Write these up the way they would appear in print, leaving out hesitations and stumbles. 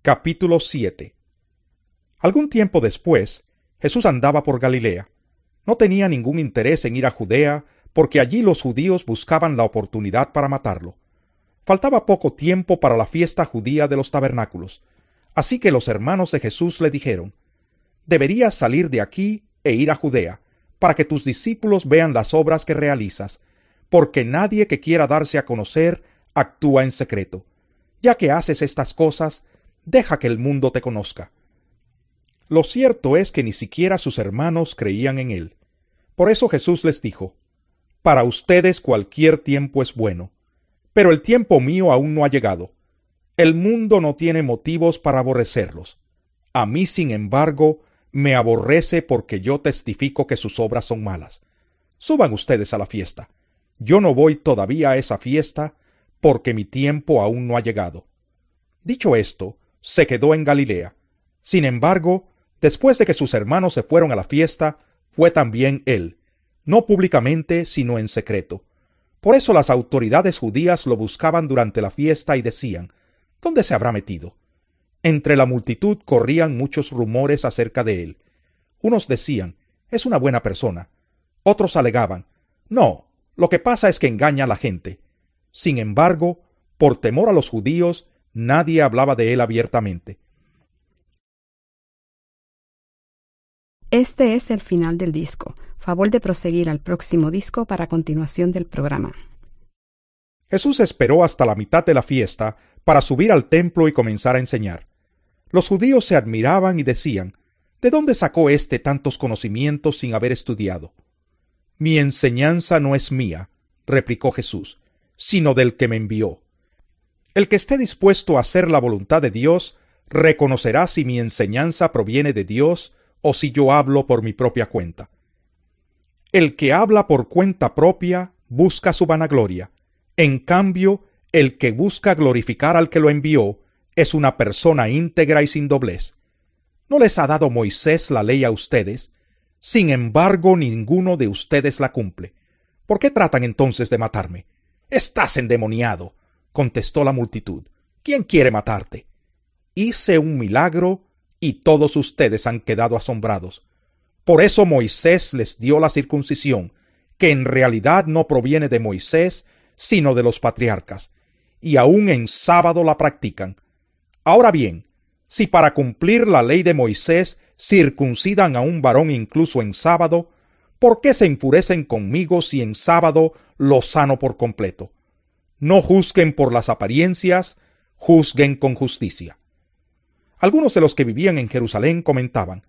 Capítulo 7. Algún tiempo después, Jesús andaba por Galilea. No tenía ningún interés en ir a Judea, porque allí los judíos buscaban la oportunidad para matarlo. Faltaba poco tiempo para la fiesta judía de los tabernáculos, así que los hermanos de Jesús le dijeron: «Deberías salir de aquí e ir a Judea, para que tus discípulos vean las obras que realizas, porque nadie que quiera darse a conocer actúa en secreto. Ya que haces estas cosas, deja que el mundo te conozca». Lo cierto es que ni siquiera sus hermanos creían en él. Por eso Jesús les dijo: «Para ustedes cualquier tiempo es bueno, pero el tiempo mío aún no ha llegado. El mundo no tiene motivos para aborrecerlos. A mí, sin embargo, me aborrece porque yo testifico que sus obras son malas. Suban ustedes a la fiesta. Yo no voy todavía a esa fiesta, porque mi tiempo aún no ha llegado». Dicho esto, se quedó en Galilea. Sin embargo, después de que sus hermanos se fueron a la fiesta, fue también él, no públicamente, sino en secreto. Por eso las autoridades judías lo buscaban durante la fiesta y decían: «¿Dónde se habrá metido?». Entre la multitud corrían muchos rumores acerca de él. Unos decían: «Es una buena persona». Otros alegaban: «No, lo que pasa es que engaña a la gente». Sin embargo, por temor a los judíos, nadie hablaba de él abiertamente. Este es el final del disco. Favor de proseguir al próximo disco para continuación del programa. Jesús esperó hasta la mitad de la fiesta para subir al templo y comenzar a enseñar. Los judíos se admiraban y decían: «¿De dónde sacó éste tantos conocimientos sin haber estudiado?». «Mi enseñanza no es mía», replicó Jesús, «sino del que me envió. El que esté dispuesto a hacer la voluntad de Dios, reconocerá si mi enseñanza proviene de Dios o si yo hablo por mi propia cuenta. El que habla por cuenta propia busca su vanagloria. En cambio, el que busca glorificar al que lo envió es una persona íntegra y sin doblez. ¿No les ha dado Moisés la ley a ustedes? Sin embargo, ninguno de ustedes la cumple. ¿Por qué tratan entonces de matarme?». «Estás endemoniado», contestó la multitud. «¿Quién quiere matarte?». «Hice un milagro y todos ustedes han quedado asombrados. Por eso Moisés les dio la circuncisión, que en realidad no proviene de Moisés, sino de los patriarcas, y aún en sábado la practican. Ahora bien, si para cumplir la ley de Moisés circuncidan a un varón incluso en sábado, ¿por qué se enfurecen conmigo si en sábado lo sano por completo? No juzguen por las apariencias, juzguen con justicia». Algunos de los que vivían en Jerusalén comentaban: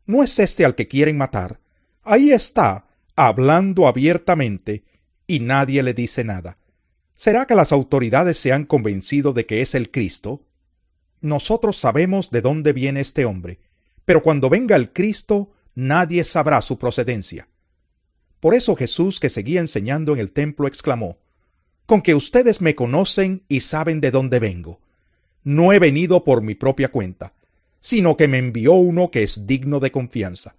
«¿No es este al que quieren matar? Ahí está, hablando abiertamente, y nadie le dice nada. ¿Será que las autoridades se han convencido de que es el Cristo? Nosotros sabemos de dónde viene este hombre, pero cuando venga el Cristo, nadie sabrá su procedencia». Por eso Jesús, que seguía enseñando en el templo, exclamó: «Con que ustedes me conocen y saben de dónde vengo. No he venido por mi propia cuenta, sino que me envió uno que es digno de confianza.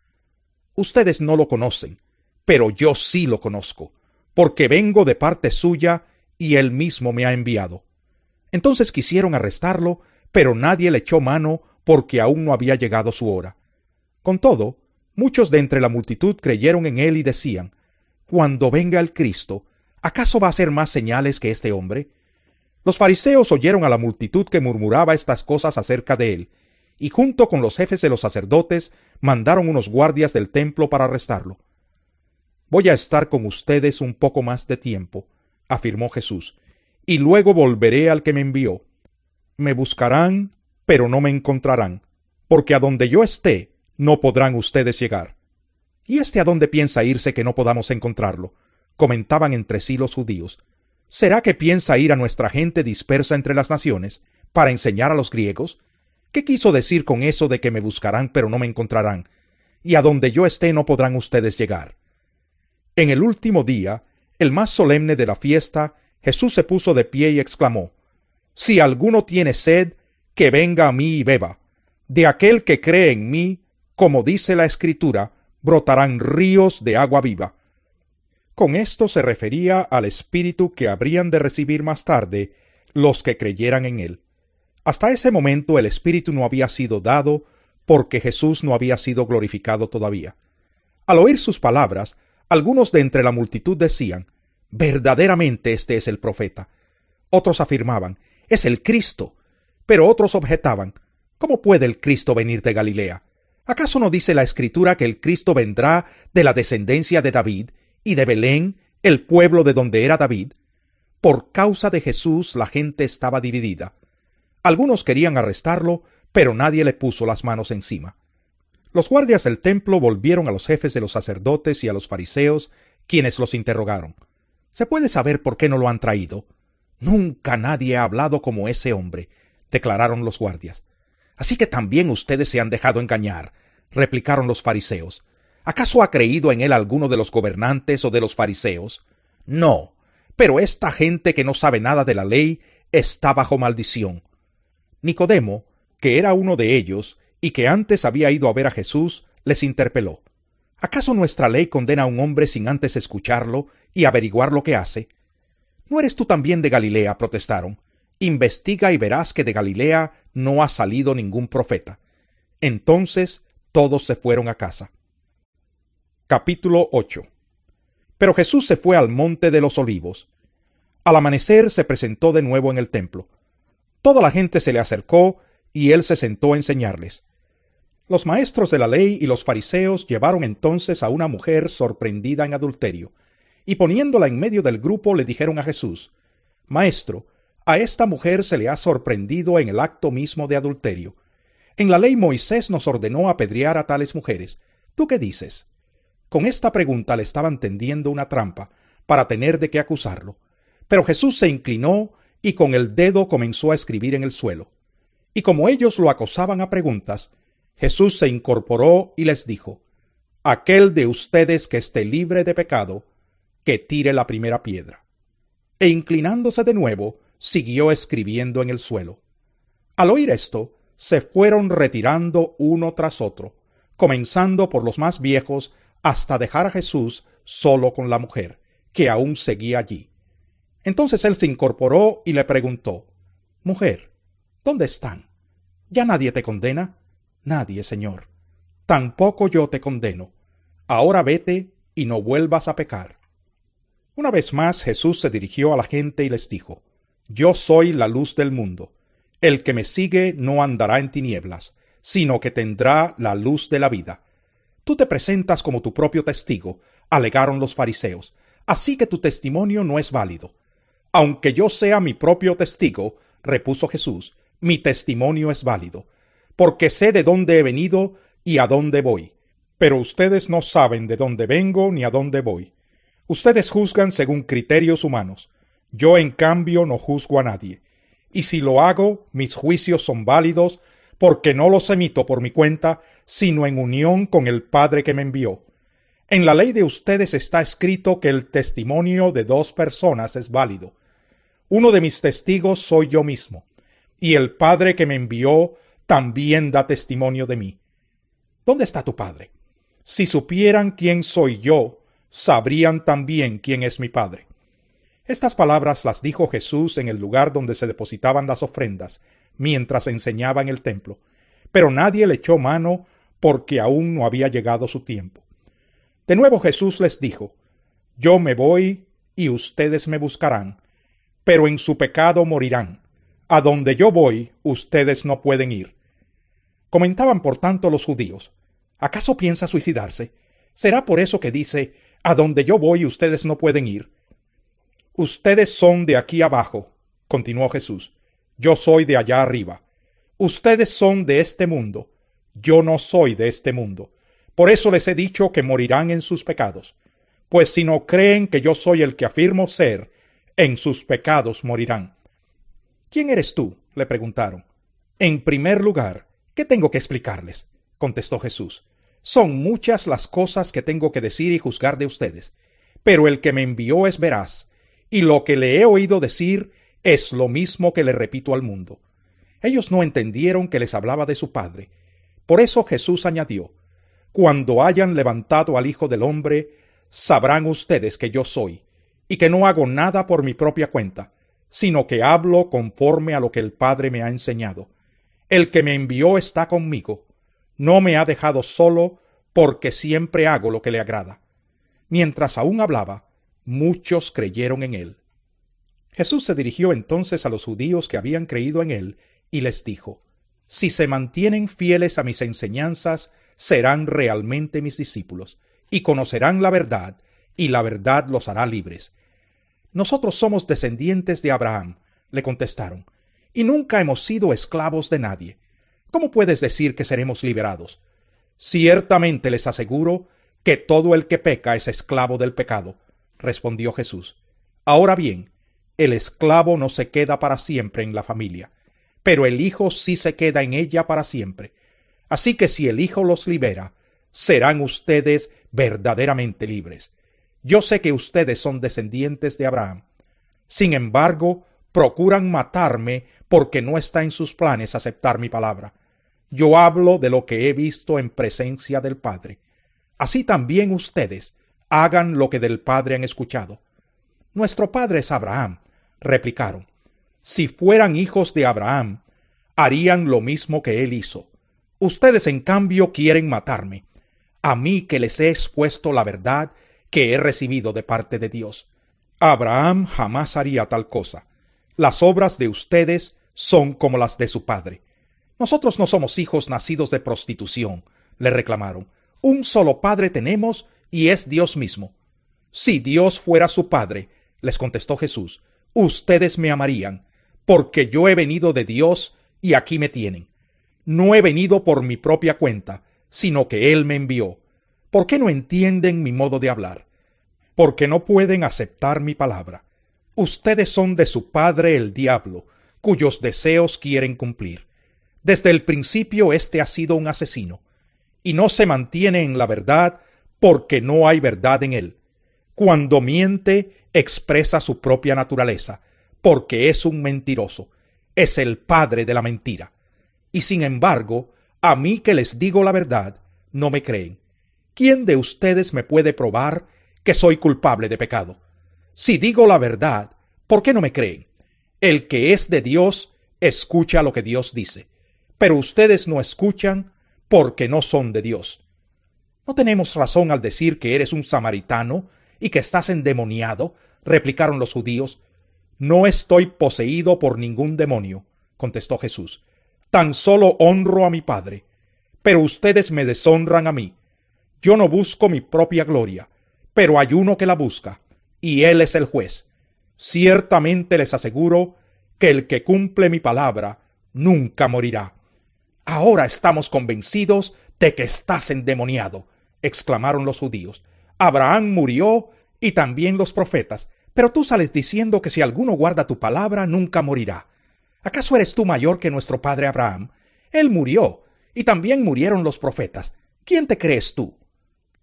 Ustedes no lo conocen, pero yo sí lo conozco, porque vengo de parte suya y él mismo me ha enviado». Entonces quisieron arrestarlo, pero nadie le echó mano porque aún no había llegado su hora. Con todo, muchos de entre la multitud creyeron en él y decían: «Cuando venga el Cristo, ¿acaso va a hacer más señales que este hombre?». Los fariseos oyeron a la multitud que murmuraba estas cosas acerca de él, y junto con los jefes de los sacerdotes mandaron unos guardias del templo para arrestarlo. «Voy a estar con ustedes un poco más de tiempo», afirmó Jesús, «y luego volveré al que me envió. Me buscarán, pero no me encontrarán, porque a donde yo esté, no podrán ustedes llegar». «¿Y este a dónde piensa irse que no podamos encontrarlo?», comentaban entre sí los judíos. «¿Será que piensa ir a nuestra gente dispersa entre las naciones para enseñar a los griegos? ¿Qué quiso decir con eso de que me buscarán pero no me encontrarán? Y a donde yo esté no podrán ustedes llegar». En el último día, el más solemne de la fiesta, Jesús se puso de pie y exclamó: «Si alguno tiene sed, que venga a mí y beba. De aquel que cree en mí, como dice la Escritura, brotarán ríos de agua viva». Con esto se refería al Espíritu que habrían de recibir más tarde los que creyeran en él. Hasta ese momento el Espíritu no había sido dado porque Jesús no había sido glorificado todavía. Al oír sus palabras, algunos de entre la multitud decían: «Verdaderamente este es el profeta». Otros afirmaban: «Es el Cristo». Pero otros objetaban: «¿Cómo puede el Cristo venir de Galilea? ¿Acaso no dice la Escritura que el Cristo vendrá de la descendencia de David y de Belén, el pueblo de donde era David?» Por causa de Jesús la gente estaba dividida. Algunos querían arrestarlo, pero nadie le puso las manos encima. Los guardias del templo volvieron a los jefes de los sacerdotes y a los fariseos, quienes los interrogaron. «¿Se puede saber por qué no lo han traído?» «Nunca nadie ha hablado como ese hombre», declararon los guardias. «Así que también ustedes se han dejado engañar», replicaron los fariseos. «¿Acaso ha creído en él alguno de los gobernantes o de los fariseos? No, pero esta gente que no sabe nada de la ley está bajo maldición». Nicodemo, que era uno de ellos y que antes había ido a ver a Jesús, les interpeló: «¿Acaso nuestra ley condena a un hombre sin antes escucharlo y averiguar lo que hace?» «¿No eres tú también de Galilea?», protestaron. «Investiga y verás que de Galilea no ha salido ningún profeta». Entonces todos se fueron a casa. Capítulo 8. Pero Jesús se fue al monte de los Olivos. Al amanecer se presentó de nuevo en el templo. Toda la gente se le acercó y él se sentó a enseñarles. Los maestros de la ley y los fariseos llevaron entonces a una mujer sorprendida en adulterio, y poniéndola en medio del grupo le dijeron a Jesús: «Maestro, a esta mujer se le ha sorprendido en el acto mismo de adulterio. En la ley Moisés nos ordenó apedrear a tales mujeres. ¿Tú qué dices?». Con esta pregunta le estaban tendiendo una trampa para tener de qué acusarlo. Pero Jesús se inclinó y con el dedo comenzó a escribir en el suelo. Y como ellos lo acosaban a preguntas, Jesús se incorporó y les dijo: «Aquel de ustedes que esté libre de pecado, que tire la primera piedra». E inclinándose de nuevo, siguió escribiendo en el suelo. Al oír esto, se fueron retirando uno tras otro, comenzando por los más viejos, hasta dejar a Jesús solo con la mujer, que aún seguía allí. Entonces él se incorporó y le preguntó: «Mujer, ¿dónde están? ¿Ya nadie te condena?». «Nadie, Señor». «Tampoco yo te condeno. Ahora vete y no vuelvas a pecar». Una vez más Jesús se dirigió a la gente y les dijo: «Yo soy la luz del mundo. El que me sigue no andará en tinieblas, sino que tendrá la luz de la vida». «Tú te presentas como tu propio testigo», alegaron los fariseos, «así que tu testimonio no es válido». «Aunque yo sea mi propio testigo», repuso Jesús, «mi testimonio es válido, porque sé de dónde he venido y a dónde voy. Pero ustedes no saben de dónde vengo ni a dónde voy. Ustedes juzgan según criterios humanos. Yo, en cambio, no juzgo a nadie. Y si lo hago, mis juicios son válidos, porque no los emito por mi cuenta, sino en unión con el Padre que me envió. En la ley de ustedes está escrito que el testimonio de 2 personas es válido. Uno de mis testigos soy yo mismo, y el Padre que me envió también da testimonio de mí. ¿Dónde está tu Padre? Si supieran quién soy yo, sabrían también quién es mi Padre». Estas palabras las dijo Jesús en el lugar donde se depositaban las ofrendas, mientras enseñaba en el templo. Pero nadie le echó mano porque aún no había llegado su tiempo. De nuevo Jesús les dijo: «Yo me voy y ustedes me buscarán, pero en su pecado morirán. A donde yo voy, ustedes no pueden ir». Comentaban por tanto los judíos: «¿Acaso piensa suicidarse? ¿Será por eso que dice: a donde yo voy, ustedes no pueden ir?» «Ustedes son de aquí abajo», continuó Jesús, «yo soy de allá arriba. Ustedes son de este mundo, yo no soy de este mundo. Por eso les he dicho que morirán en sus pecados. Pues si no creen que yo soy el que afirmo ser, en sus pecados morirán». «¿Quién eres tú?», le preguntaron. «En primer lugar, ¿qué tengo que explicarles?», contestó Jesús. «Son muchas las cosas que tengo que decir y juzgar de ustedes, pero el que me envió es veraz, y lo que le he oído decir es lo mismo que le repito al mundo». Ellos no entendieron que les hablaba de su Padre. Por eso Jesús añadió: «Cuando hayan levantado al Hijo del Hombre, sabrán ustedes que yo soy, y que no hago nada por mi propia cuenta, sino que hablo conforme a lo que el Padre me ha enseñado. El que me envió está conmigo. No me ha dejado solo, porque siempre hago lo que le agrada. Mientras aún hablaba, muchos creyeron en él. Jesús se dirigió entonces a los judíos que habían creído en él y les dijo: Si se mantienen fieles a mis enseñanzas, serán realmente mis discípulos, y conocerán la verdad, y la verdad los hará libres. Nosotros somos descendientes de Abraham, le contestaron, y nunca hemos sido esclavos de nadie. ¿Cómo puedes decir que seremos liberados? Ciertamente les aseguro que todo el que peca es esclavo del pecado, respondió Jesús. Ahora bien, el esclavo no se queda para siempre en la familia, pero el hijo sí se queda en ella para siempre. Así que si el hijo los libera, serán ustedes verdaderamente libres. Yo sé que ustedes son descendientes de Abraham. Sin embargo, procuran matarme porque no está en sus planes aceptar mi palabra. Yo hablo de lo que he visto en presencia del Padre. Así también ustedes hagan lo que del Padre han escuchado. Nuestro padre es Abraham, replicaron. Si fueran hijos de Abraham, harían lo mismo que él hizo. Ustedes, en cambio, quieren matarme, a mí que les he expuesto la verdad que he recibido de parte de Dios. Abraham jamás haría tal cosa. Las obras de ustedes son como las de su padre. Nosotros no somos hijos nacidos de prostitución, le reclamaron. Un solo padre tenemos y es Dios mismo. Si Dios fuera su padre, les contestó Jesús, ustedes me amarían, porque yo he venido de Dios y aquí me tienen. No he venido por mi propia cuenta, sino que Él me envió. ¿Por qué no entienden mi modo de hablar? Porque no pueden aceptar mi palabra. Ustedes son de su padre el diablo, cuyos deseos quieren cumplir. Desde el principio éste ha sido un asesino, y no se mantiene en la verdad porque no hay verdad en él. Cuando miente, expresa su propia naturaleza, porque es un mentiroso. Es el padre de la mentira. Y sin embargo, a mí que les digo la verdad, no me creen. ¿Quién de ustedes me puede probar que soy culpable de pecado? Si digo la verdad, ¿por qué no me creen? El que es de Dios, escucha lo que Dios dice. Pero ustedes no escuchan porque no son de Dios. ¿No tenemos razón al decir que eres un samaritano y que estás endemoniado?, replicaron los judíos. No estoy poseído por ningún demonio, contestó Jesús. Tan solo honro a mi Padre. Pero ustedes me deshonran a mí. Yo no busco mi propia gloria, pero hay uno que la busca, y él es el juez. Ciertamente les aseguro que el que cumple mi palabra nunca morirá. Ahora estamos convencidos de que estás endemoniado, exclamaron los judíos. Abraham murió y también los profetas, pero tú sales diciendo que si alguno guarda tu palabra nunca morirá. ¿Acaso eres tú mayor que nuestro padre Abraham? Él murió, y también murieron los profetas. ¿Quién te crees tú?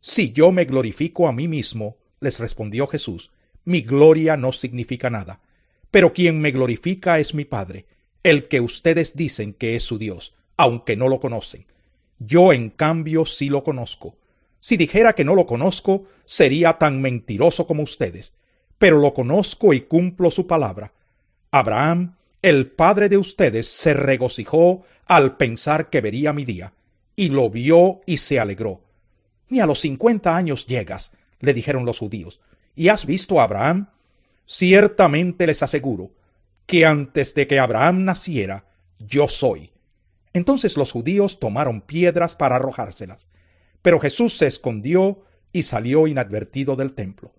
Si yo me glorifico a mí mismo, les respondió Jesús, mi gloria no significa nada. Pero quien me glorifica es mi Padre, el que ustedes dicen que es su Dios, aunque no lo conocen. Yo, en cambio, sí lo conozco. Si dijera que no lo conozco, sería tan mentiroso como ustedes. Pero lo conozco y cumplo su palabra. Abraham, el padre de ustedes, se regocijó al pensar que vería mi día, y lo vio y se alegró. Ni a los 50 años llegas, le dijeron los judíos, ¿y has visto a Abraham? Ciertamente les aseguro que antes de que Abraham naciera, yo soy. Entonces los judíos tomaron piedras para arrojárselas, pero Jesús se escondió y salió inadvertido del templo.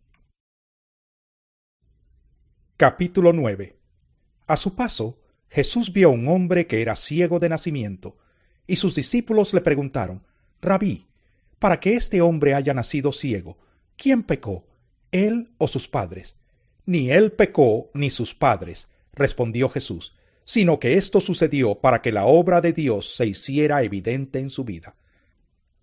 Capítulo 9. A su paso, Jesús vio a un hombre que era ciego de nacimiento, y sus discípulos le preguntaron, Rabí, para que este hombre haya nacido ciego, ¿quién pecó, él o sus padres? Ni él pecó ni sus padres, respondió Jesús, sino que esto sucedió para que la obra de Dios se hiciera evidente en su vida.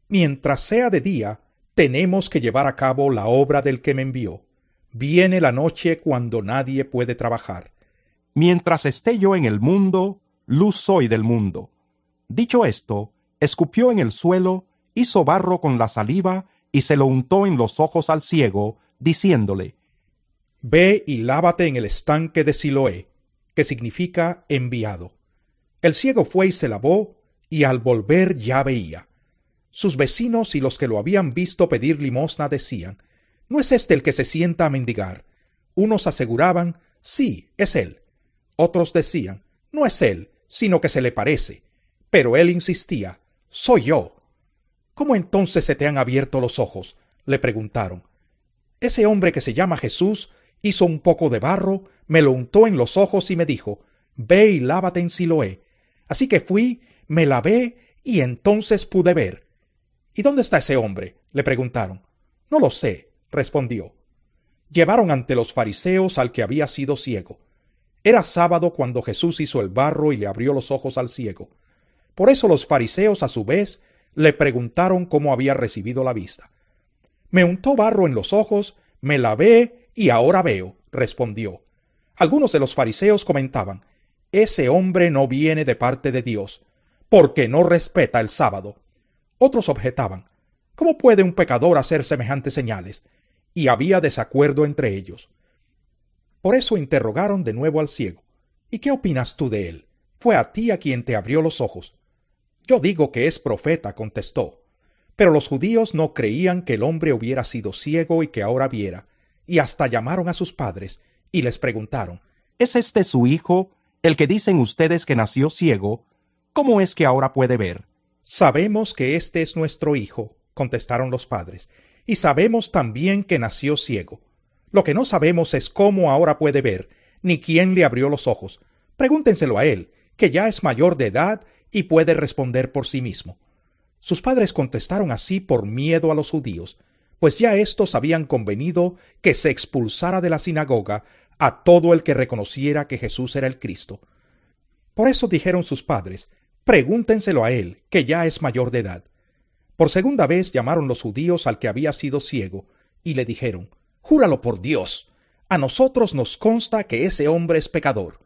Mientras sea de día, tenemos que llevar a cabo la obra del que me envió. Viene la noche cuando nadie puede trabajar. Mientras esté yo en el mundo, luz soy del mundo. Dicho esto, escupió en el suelo, hizo barro con la saliva y se lo untó en los ojos al ciego, diciéndole, Ve y lávate en el estanque de Siloé, que significa enviado. El ciego fue y se lavó, y al volver ya veía. Sus vecinos y los que lo habían visto pedir limosna decían: ¿no es este el que se sienta a mendigar? Unos aseguraban: sí, es él. Otros decían: no es él, sino que se le parece. Pero él insistía: soy yo. ¿Cómo entonces se te han abierto los ojos?, le preguntaron. Ese hombre que se llama Jesús hizo un poco de barro, me lo untó en los ojos y me dijo: ve y lávate en Siloé. Así que fui, me lavé y entonces pude ver. ¿Y dónde está ese hombre?, le preguntaron. No lo sé, respondió. Llevaron ante los fariseos al que había sido ciego. Era sábado cuando Jesús hizo el barro y le abrió los ojos al ciego. Por eso los fariseos a su vez le preguntaron cómo había recibido la vista. Me untó barro en los ojos, me lavé y ahora veo, respondió. Algunos de los fariseos comentaban: ese hombre no viene de parte de Dios, porque no respeta el sábado. Otros objetaban: ¿cómo puede un pecador hacer semejantes señales? Y había desacuerdo entre ellos. Por eso interrogaron de nuevo al ciego: ¿y qué opinas tú de él? Fue a ti a quien te abrió los ojos. Yo digo que es profeta, contestó. Pero los judíos no creían que el hombre hubiera sido ciego y que ahora viera, y hasta llamaron a sus padres y les preguntaron: ¿es este su hijo, el que dicen ustedes que nació ciego? ¿Cómo es que ahora puede ver? Sabemos que este es nuestro hijo, contestaron los padres, y sabemos también que nació ciego. Lo que no sabemos es cómo ahora puede ver, ni quién le abrió los ojos. Pregúntenselo a él, que ya es mayor de edad y puede responder por sí mismo. Sus padres contestaron así por miedo a los judíos, pues ya éstos habían convenido que se expulsara de la sinagoga a todo el que reconociera que Jesús era el Cristo. Por eso dijeron sus padres: pregúntenselo a él, que ya es mayor de edad. Por segunda vez llamaron los judíos al que había sido ciego, y le dijeron: júralo por Dios, a nosotros nos consta que ese hombre es pecador.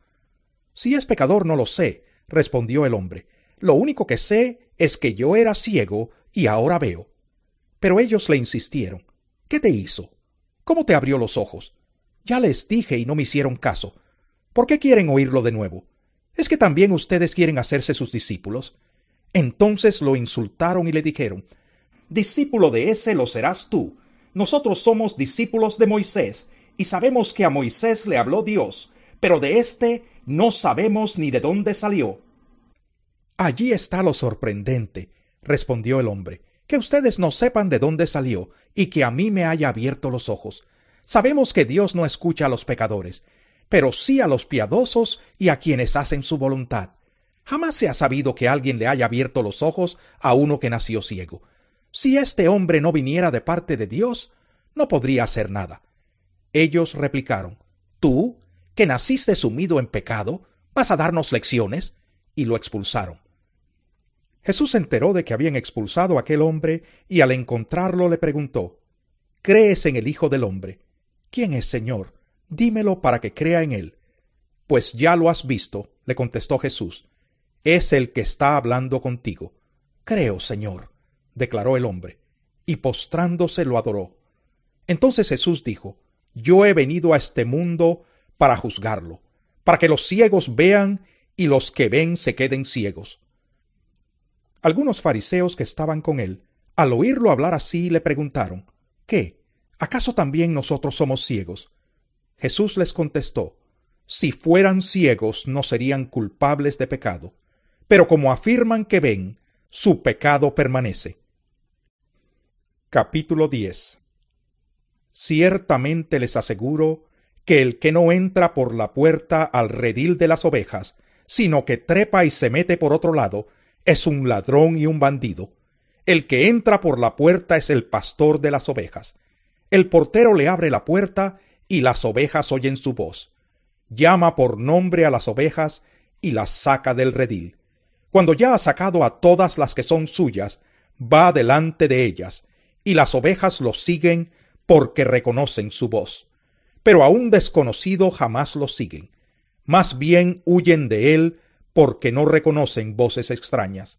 Si es pecador no lo sé, respondió el hombre. Lo único que sé es que yo era ciego y ahora veo. Pero ellos le insistieron: ¿qué te hizo? ¿Cómo te abrió los ojos? Ya les dije y no me hicieron caso. ¿Por qué quieren oírlo de nuevo? ¿Es que también ustedes quieren hacerse sus discípulos? Entonces lo insultaron y le dijeron: discípulo de ese lo serás tú. Nosotros somos discípulos de Moisés, y sabemos que a Moisés le habló Dios, pero de éste no sabemos ni de dónde salió. Allí está lo sorprendente, respondió el hombre, que ustedes no sepan de dónde salió, y que a mí me haya abierto los ojos. Sabemos que Dios no escucha a los pecadores, pero sí a los piadosos y a quienes hacen su voluntad. Jamás se ha sabido que alguien le haya abierto los ojos a uno que nació ciego. Si este hombre no viniera de parte de Dios, no podría hacer nada. Ellos replicaron: ¿tú, que naciste sumido en pecado, vas a darnos lecciones? Y lo expulsaron. Jesús se enteró de que habían expulsado a aquel hombre y al encontrarlo le preguntó: ¿crees en el Hijo del Hombre? ¿Quién es, Señor? Dímelo para que crea en él. Pues ya lo has visto, le contestó Jesús. Es el que está hablando contigo. Creo, Señor, declaró el hombre, y postrándose lo adoró. Entonces Jesús dijo: yo he venido a este mundo para juzgarlo, para que los ciegos vean y los que ven se queden ciegos. Algunos fariseos que estaban con él, al oírlo hablar así, le preguntaron: ¿qué? ¿Acaso también nosotros somos ciegos? Jesús les contestó: si fueran ciegos no serían culpables de pecado, pero como afirman que ven, su pecado permanece. Capítulo 10. Ciertamente les aseguro que el que no entra por la puerta al redil de las ovejas, sino que trepa y se mete por otro lado, es un ladrón y un bandido. El que entra por la puerta es el pastor de las ovejas. El portero le abre la puerta y las ovejas oyen su voz. Llama por nombre a las ovejas y las saca del redil. Cuando ya ha sacado a todas las que son suyas, va delante de ellas, y las ovejas lo siguen porque reconocen su voz. Pero a un desconocido jamás lo siguen. Más bien huyen de él porque no reconocen voces extrañas.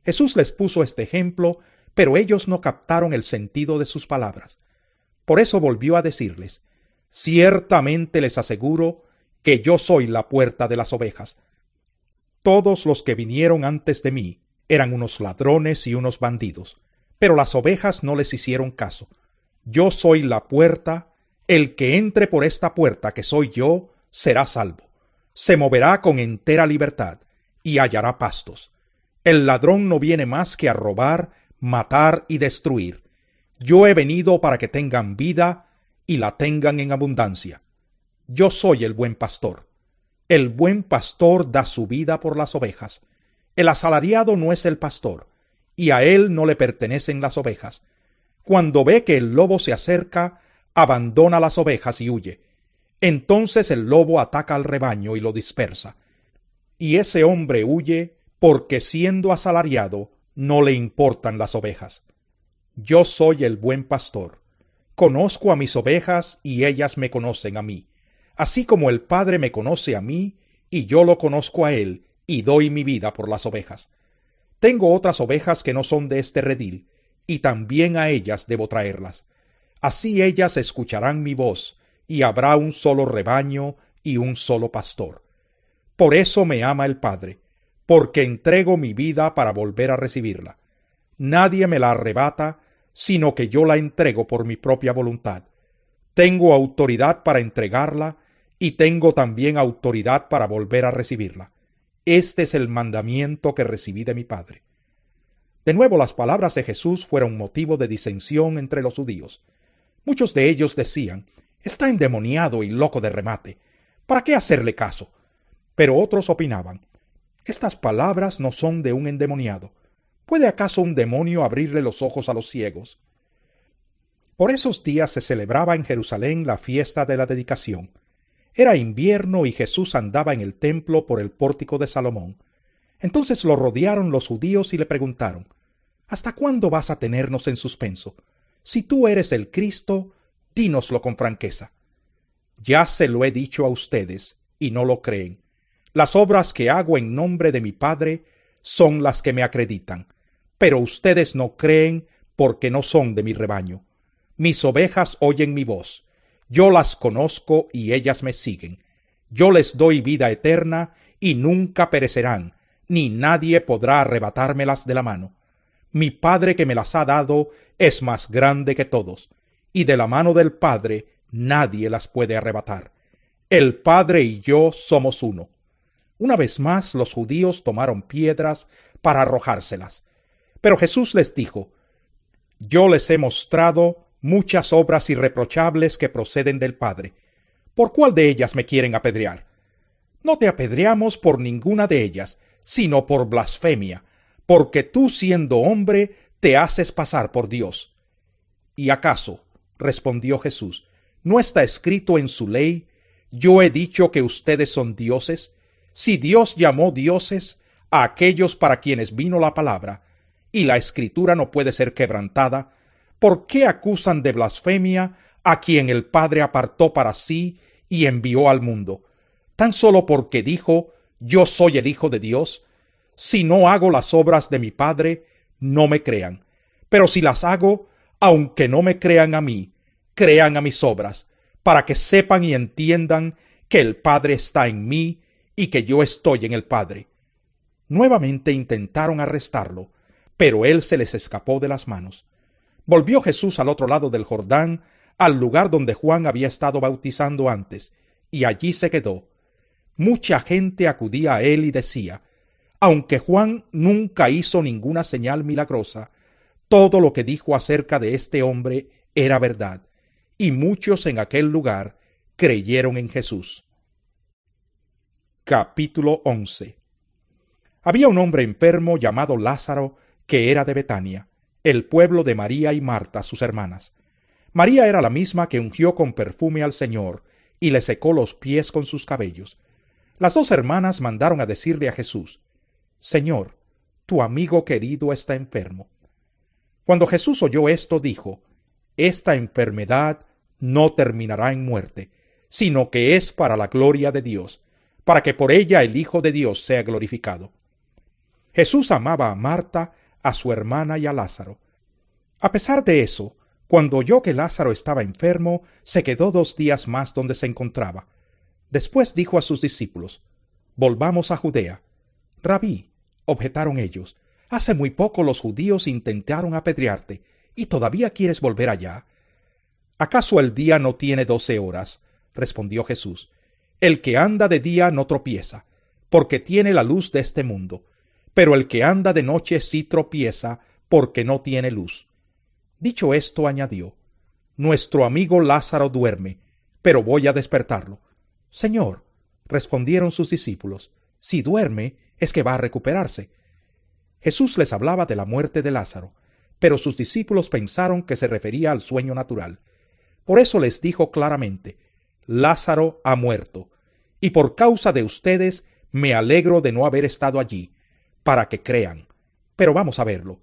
Jesús les puso este ejemplo, pero ellos no captaron el sentido de sus palabras. Por eso volvió a decirles: ciertamente les aseguro que yo soy la puerta de las ovejas. Todos los que vinieron antes de mí eran unos ladrones y unos bandidos, pero las ovejas no les hicieron caso. Yo soy la puerta, el que entre por esta puerta que soy yo, será salvo. Se moverá con entera libertad y hallará pastos. El ladrón no viene más que a robar, matar y destruir. Yo he venido para que tengan vida y la tengan en abundancia. Yo soy el buen pastor. El buen pastor da su vida por las ovejas. El asalariado no es el pastor, y a él no le pertenecen las ovejas. Cuando ve que el lobo se acerca, abandona las ovejas y huye. Entonces el lobo ataca al rebaño y lo dispersa. Y ese hombre huye porque siendo asalariado no le importan las ovejas. Yo soy el buen pastor. Conozco a mis ovejas y ellas me conocen a mí. Así como el Padre me conoce a mí y yo lo conozco a él y doy mi vida por las ovejas. Tengo otras ovejas que no son de este redil y también a ellas debo traerlas. Así ellas escucharán mi voz y habrá un solo rebaño y un solo pastor. Por eso me ama el Padre, porque entrego mi vida para volver a recibirla. Nadie me la arrebata, sino que yo la entrego por mi propia voluntad. Tengo autoridad para entregarla y tengo también autoridad para volver a recibirla. Este es el mandamiento que recibí de mi Padre. De nuevo, las palabras de Jesús fueron motivo de disensión entre los judíos. Muchos de ellos decían: está endemoniado y loco de remate. ¿Para qué hacerle caso? Pero otros opinaban: estas palabras no son de un endemoniado. ¿Puede acaso un demonio abrirle los ojos a los ciegos? Por esos días se celebraba en Jerusalén la fiesta de la dedicación. Era invierno y Jesús andaba en el templo por el pórtico de Salomón. Entonces lo rodearon los judíos y le preguntaron: ¿hasta cuándo vas a tenernos en suspenso? Si tú eres el Cristo, dínoslo con franqueza. Ya se lo he dicho a ustedes, y no lo creen. Las obras que hago en nombre de mi Padre son las que me acreditan, pero ustedes no creen porque no son de mi rebaño. Mis ovejas oyen mi voz. Yo las conozco y ellas me siguen. Yo les doy vida eterna y nunca perecerán, ni nadie podrá arrebatármelas de la mano. Mi Padre que me las ha dado es más grande que todos, y de la mano del Padre nadie las puede arrebatar. El Padre y yo somos uno. Una vez más los judíos tomaron piedras para arrojárselas. Pero Jesús les dijo: yo les he mostrado muchas obras irreprochables que proceden del Padre. ¿Por cuál de ellas me quieren apedrear? No te apedreamos por ninguna de ellas, sino por blasfemia, porque tú, siendo hombre, te haces pasar por Dios. ¿Y acaso, respondió Jesús, no está escrito en su ley: yo he dicho que ustedes son dioses? Si Dios llamó dioses a aquellos para quienes vino la palabra, y la Escritura no puede ser quebrantada, ¿por qué acusan de blasfemia a quien el Padre apartó para sí y envió al mundo? ¿Tan solo porque dijo: yo soy el Hijo de Dios? Si no hago las obras de mi Padre, no me crean. Pero si las hago, aunque no me crean a mí, crean a mis obras, para que sepan y entiendan que el Padre está en mí y que yo estoy en el Padre. Nuevamente intentaron arrestarlo, pero él se les escapó de las manos. Volvió Jesús al otro lado del Jordán, al lugar donde Juan había estado bautizando antes, y allí se quedó. Mucha gente acudía a él y decía: aunque Juan nunca hizo ninguna señal milagrosa, todo lo que dijo acerca de este hombre era verdad, y muchos en aquel lugar creyeron en Jesús. Capítulo 11. Había un hombre enfermo llamado Lázaro, que era de Betania, el pueblo de María y Marta, sus hermanas. María era la misma que ungió con perfume al Señor y le secó los pies con sus cabellos. Las dos hermanas mandaron a decirle a Jesús: Señor, tu amigo querido está enfermo. Cuando Jesús oyó esto, dijo: esta enfermedad no terminará en muerte, sino que es para la gloria de Dios, para que por ella el Hijo de Dios sea glorificado. Jesús amaba a Marta, a su hermana y a Lázaro. A pesar de eso, cuando oyó que Lázaro estaba enfermo, se quedó 2 días más donde se encontraba. Después dijo a sus discípulos: «Volvamos a Judea». «Rabí», objetaron ellos, «hace muy poco los judíos intentaron apedrearte, ¿y todavía quieres volver allá?» «¿Acaso el día no tiene 12 horas?» respondió Jesús. «El que anda de día no tropieza, porque tiene la luz de este mundo, pero el que anda de noche sí tropieza, porque no tiene luz». Dicho esto, añadió: «Nuestro amigo Lázaro duerme, pero voy a despertarlo». «Señor», respondieron sus discípulos, «si duerme, es que va a recuperarse». Jesús les hablaba de la muerte de Lázaro, pero sus discípulos pensaron que se refería al sueño natural. Por eso les dijo claramente: «Lázaro ha muerto, y por causa de ustedes me alegro de no haber estado allí, para que crean. Pero vamos a verlo».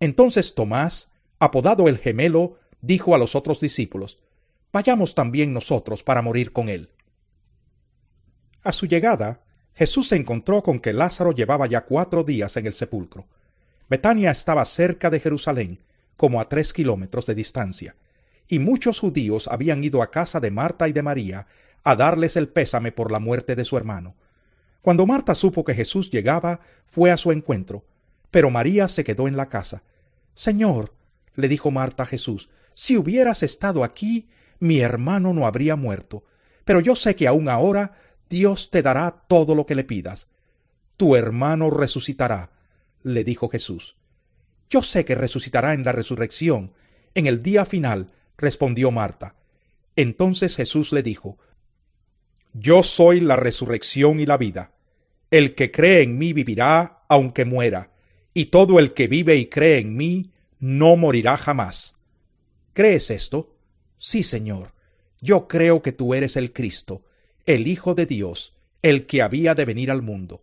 Entonces Tomás, apodado el Gemelo, dijo a los otros discípulos: «Vayamos también nosotros para morir con él». A su llegada, Jesús se encontró con que Lázaro llevaba ya 4 días en el sepulcro. Betania estaba cerca de Jerusalén, como a 3 kilómetros de distancia, y muchos judíos habían ido a casa de Marta y de María a darles el pésame por la muerte de su hermano. Cuando Marta supo que Jesús llegaba, fue a su encuentro, pero María se quedó en la casa. «Señor», le dijo Marta a Jesús, «si hubieras estado aquí, mi hermano no habría muerto, pero yo sé que aún ahora Dios te dará todo lo que le pidas». «Tu hermano resucitará», le dijo Jesús. «Yo sé que resucitará en la resurrección, en el día final», respondió Marta. Entonces Jesús le dijo: «Yo soy la resurrección y la vida. El que cree en mí vivirá aunque muera, y todo el que vive y cree en mí no morirá jamás». «¿Crees esto?» «Sí, Señor. Yo creo que tú eres el Cristo, el Hijo de Dios, el que había de venir al mundo».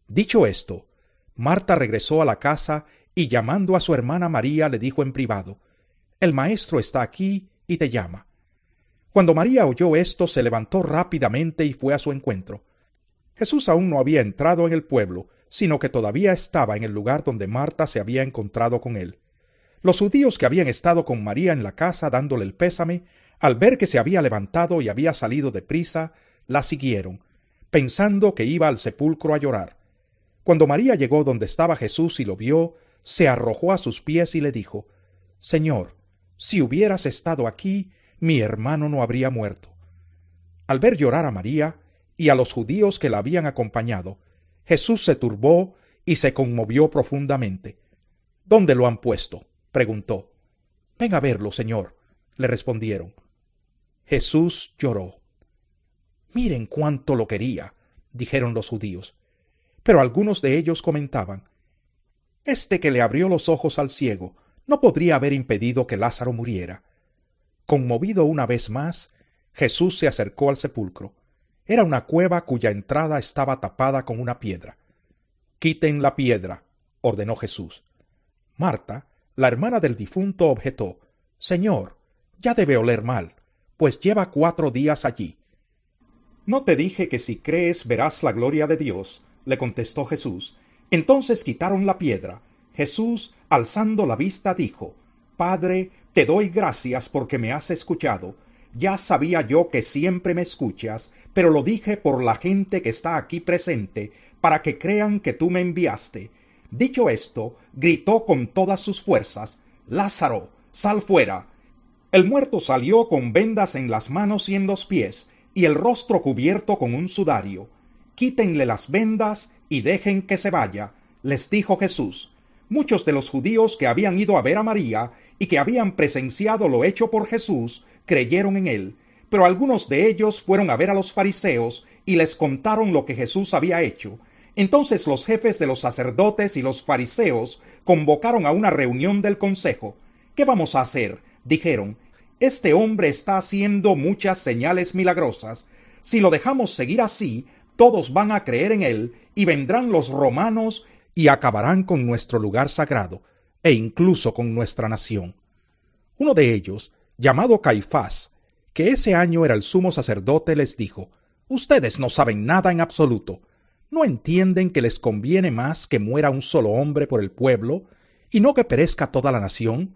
Dicho esto, Marta regresó a la casa y llamando a su hermana María le dijo en privado: «El maestro está aquí y te llama». Cuando María oyó esto, se levantó rápidamente y fue a su encuentro. Jesús aún no había entrado en el pueblo, sino que todavía estaba en el lugar donde Marta se había encontrado con él. Los judíos que habían estado con María en la casa dándole el pésame, al ver que se había levantado y había salido deprisa, la siguieron, pensando que iba al sepulcro a llorar. Cuando María llegó donde estaba Jesús y lo vio, se arrojó a sus pies y le dijo: «Señor, si hubieras estado aquí, mi hermano no habría muerto». Al ver llorar a María y a los judíos que la habían acompañado, Jesús se turbó y se conmovió profundamente. «¿Dónde lo han puesto?», preguntó. «Ven a verlo, Señor», le respondieron. Jesús lloró. «Miren cuánto lo quería», dijeron los judíos. Pero algunos de ellos comentaban: «Este que le abrió los ojos al ciego no podría haber impedido que Lázaro muriera». Conmovido una vez más, Jesús se acercó al sepulcro. Era una cueva cuya entrada estaba tapada con una piedra. «Quiten la piedra», ordenó Jesús. Marta, la hermana del difunto, objetó: «Señor, ya debe oler mal, pues lleva 4 días allí». «¿No te dije que si crees verás la gloria de Dios?», le contestó Jesús. Entonces quitaron la piedra. Jesús, alzando la vista, dijo: «Padre, te doy gracias porque me has escuchado. Ya sabía yo que siempre me escuchas, pero lo dije por la gente que está aquí presente, para que crean que tú me enviaste». Dicho esto, gritó con todas sus fuerzas: «Lázaro, sal fuera». El muerto salió con vendas en las manos y en los pies, y el rostro cubierto con un sudario. «Quítenle las vendas y dejen que se vaya», les dijo Jesús. Muchos de los judíos que habían ido a ver a María y que habían presenciado lo hecho por Jesús creyeron en él, pero algunos de ellos fueron a ver a los fariseos y les contaron lo que Jesús había hecho. Entonces los jefes de los sacerdotes y los fariseos convocaron a una reunión del consejo. «¿Qué vamos a hacer?», dijeron. «Este hombre está haciendo muchas señales milagrosas. Si lo dejamos seguir así, todos van a creer en él, y vendrán los romanos y acabarán con nuestro lugar sagrado, e incluso con nuestra nación». Uno de ellos, llamado Caifás, que ese año era el sumo sacerdote, les dijo: «Ustedes no saben nada en absoluto. ¿No entienden que les conviene más que muera un solo hombre por el pueblo, y no que perezca toda la nación?»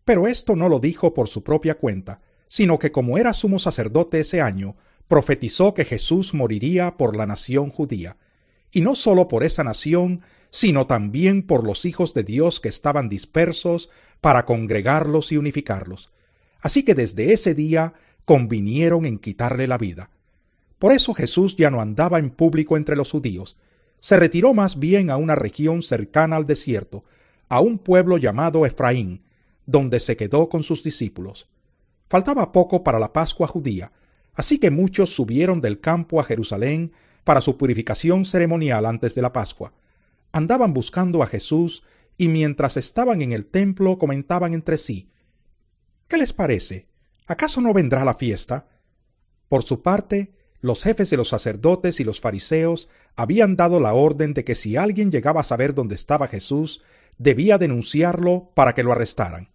Pero esto no lo dijo por su propia cuenta, sino que como era sumo sacerdote ese año, profetizó que Jesús moriría por la nación judía, y no solo por esa nación, sino también por los hijos de Dios que estaban dispersos para congregarlos y unificarlos. Así que desde ese día convinieron en quitarle la vida. Por eso Jesús ya no andaba en público entre los judíos, se retiró más bien a una región cercana al desierto, a un pueblo llamado Efraín, donde se quedó con sus discípulos. Faltaba poco para la Pascua judía, así que muchos subieron del campo a Jerusalén para su purificación ceremonial antes de la Pascua. Andaban buscando a Jesús y mientras estaban en el templo comentaban entre sí: ¿qué les parece? ¿Acaso no vendrá la fiesta? Por su parte, los jefes de los sacerdotes y los fariseos habían dado la orden de que si alguien llegaba a saber dónde estaba Jesús, debía denunciarlo para que lo arrestaran.